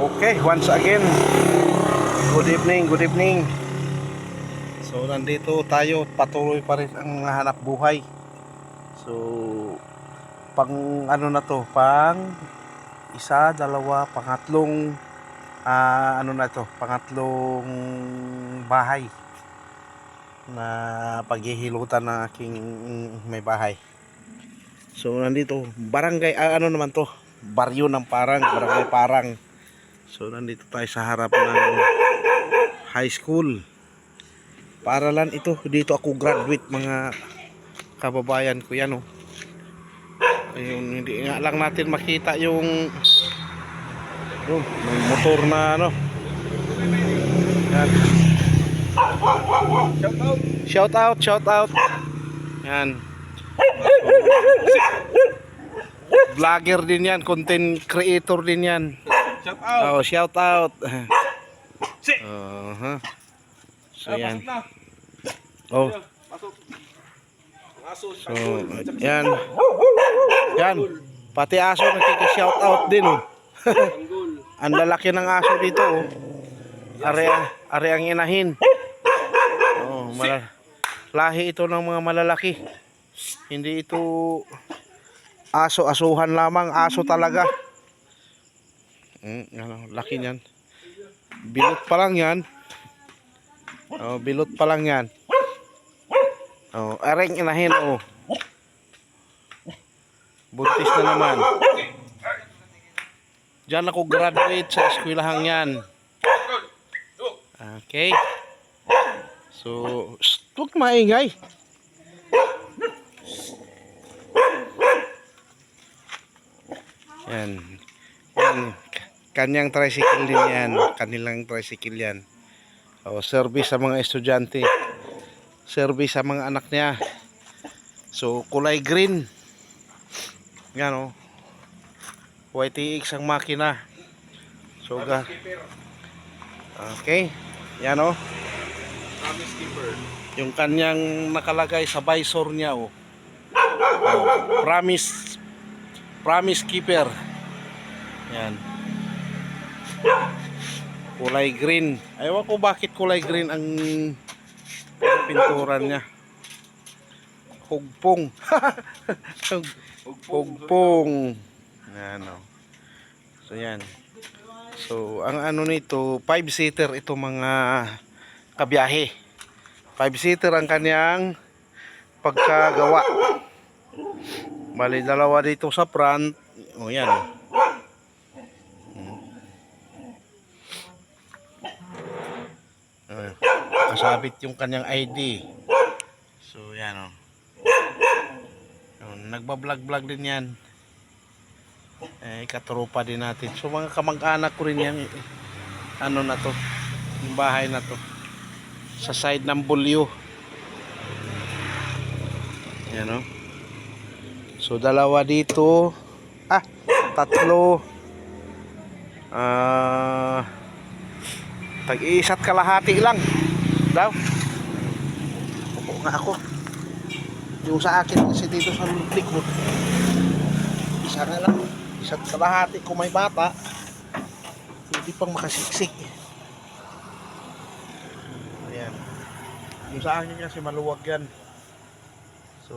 Okay, once again, good evening, good evening. So nandito tayo, patuloy pa rin ang hanap buhay. So pang ano na to, pang isa, dalawa, pangatlong ano na to, pangatlong bahay na paghihilutan ng aking may bahay. So nandito, barangay, ano naman to, baryo ng Parang, barangay Parang. So nandito tayo sa harap ng high school. Paaralan ito, dito ako graduate mga kababayan ko yan, oh. Ayun, hindi nga lang natin makita yung may motor na ano. Yan. Shout out, shout out. Yan. Vlogger din yan, content creator din yan. Shout out. Oh, shout out. So yan. Oh. So, yan. Yan. Pati aso nakiki-shout out din, oh. Ang lalaki ng aso dito, oh. Are ang inahin. Oh, lahi ito ng mga malalaki. Hindi ito aso-asuhan lamang, aso talaga. Ano, laki niyan. Bilot pa lang yan. Oh, bilot pa lang yan. Oh, areng inahin, oh. Buntis na naman. Diyan ako graduate sa eskwelahang yan. Okay. So, huwag maingay. Yan. Yan. Kanyang tricycle din yan. Kanilang tricycle yan. O, service sa mga estudyante. Service sa mga anak niya. So, kulay green. Yan, o. YTX ang makina. So, okay. Yan, o. Yung kanyang nakalagay sa visor niya, o. Promise keeper. Yan. Kulay green. Ayaw ko bakit kulay green ang pinturan niya. Hugpong. Hugpong. Yan, o. So yan. So ang ano nito, 5-seater ito mga kabiyahe. 5-seater ang kanyang pagkagawa. Bali dalawa dito sa front. O yan. Kasabit yung kanyang ID. So yan, o. Nagbablog din yan. Katropa din natin. So mga kamag-anak ko rin yan. Ano na to, yung bahay na to sa side ng Bulyo. Yan, o. So dalawa dito, tatlo, tag-iisa't kalahati lang daw. Upo nga ako. Yung sa akin kasi dito sa likod, isa nga lang, isa't kalahati. Kung may bata, hindi pang makasiksik. Ayan. Yung sa akin kasi maluwag yan. So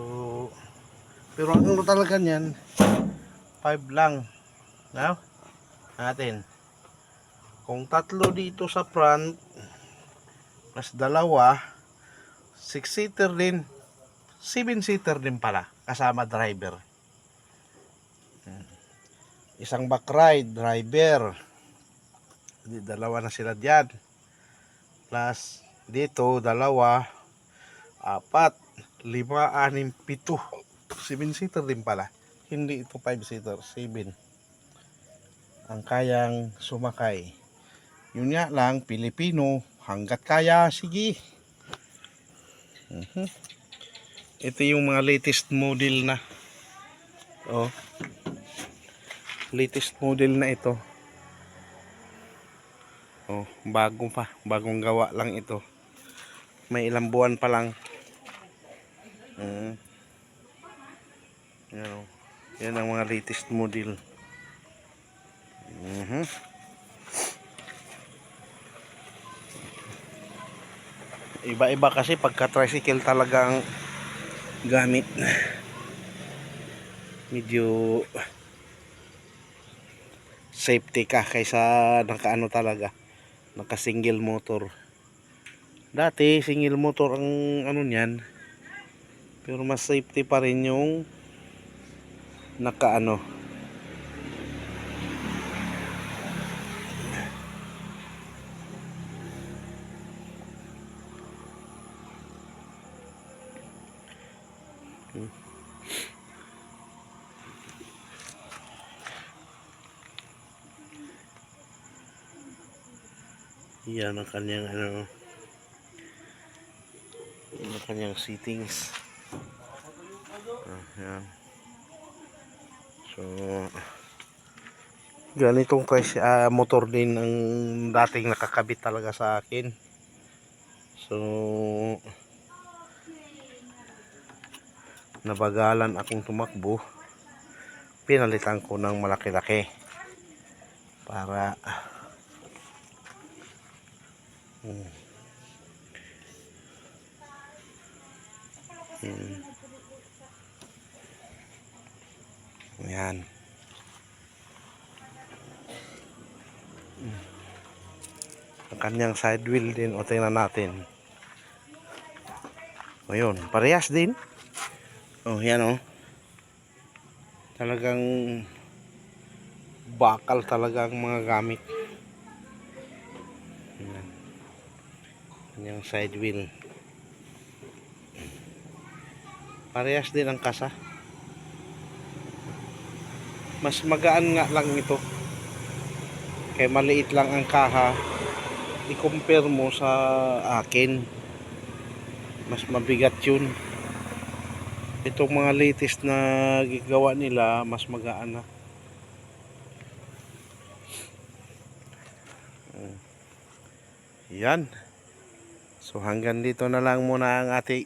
pero ang ano talaga niyan, 5 lang. Now, natin. Kung tatlo dito sa front, plus dalawa, 6-seater din, 7-seater din pala, kasama driver. Isang back ride, driver. Dalawa na sila diyan. Plus, dito, dalawa, 4, 5, 6, 7. 7-seater din pala. Hindi ito 5-seater, 7 ang kayang sumakay. Yun nga lang, Pilipino, hanggat kaya, sige. Ito yung mga latest model na. Oh. Latest model na ito. Oh, bagong gawa lang ito. May ilang buwan pa lang. Yan ang mga latest model. Iba-iba kasi pagka tricycle talagang gamit. Medyo safety ka kaysa nakaano talaga, naka single motor. Dati single motor ang ano niyan, pero mas safety pa rin yung nakaano. Yan ang kanyang ano, yan ang kanyang settings. Yan. So ganitong motor din ang dating nakakabit talaga sa akin. So nabagalan akong tumakbo, pinalitan ko ng malaki-laki para yan. Ang kanyang side wheel din, o tingnan natin. O yun, parehas din. O yan o. Talagang bakal talaga ang mga gamit. Yan. Kanyang side wheel. Parehas din ang kasa. Mas magaan nga lang ito. Kaya maliit lang ang kaha. I-compare mo sa akin, mas mabigat yun. Itong mga latest na gagawa nila, mas magaan na. Yan. So hanggang dito na lang muna ang ating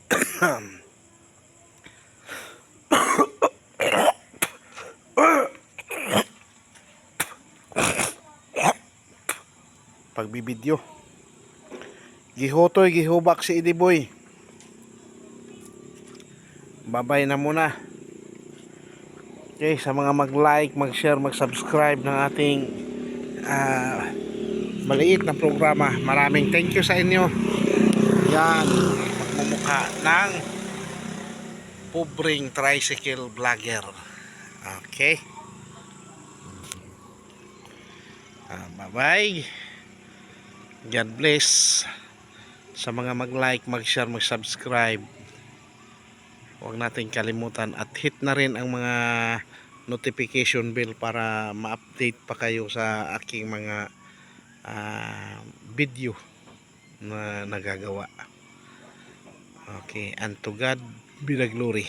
pagbibideo. Gihotoy, gihubak si Idiboy. Babay na muna. Okay, sa mga mag-like, mag-share, mag-subscribe ng ating maliit na programa, maraming thank you sa inyo. Yan, magmumukha ng pobreng tricycle vlogger. Okay, bye-bye. God bless. Sa mga mag-like, mag-share, mag-subscribe, huwag natin kalimutan at hit na rin ang mga notification bell para ma-update pa kayo sa aking mga video na nagagawa. Okay, and to God be the glory.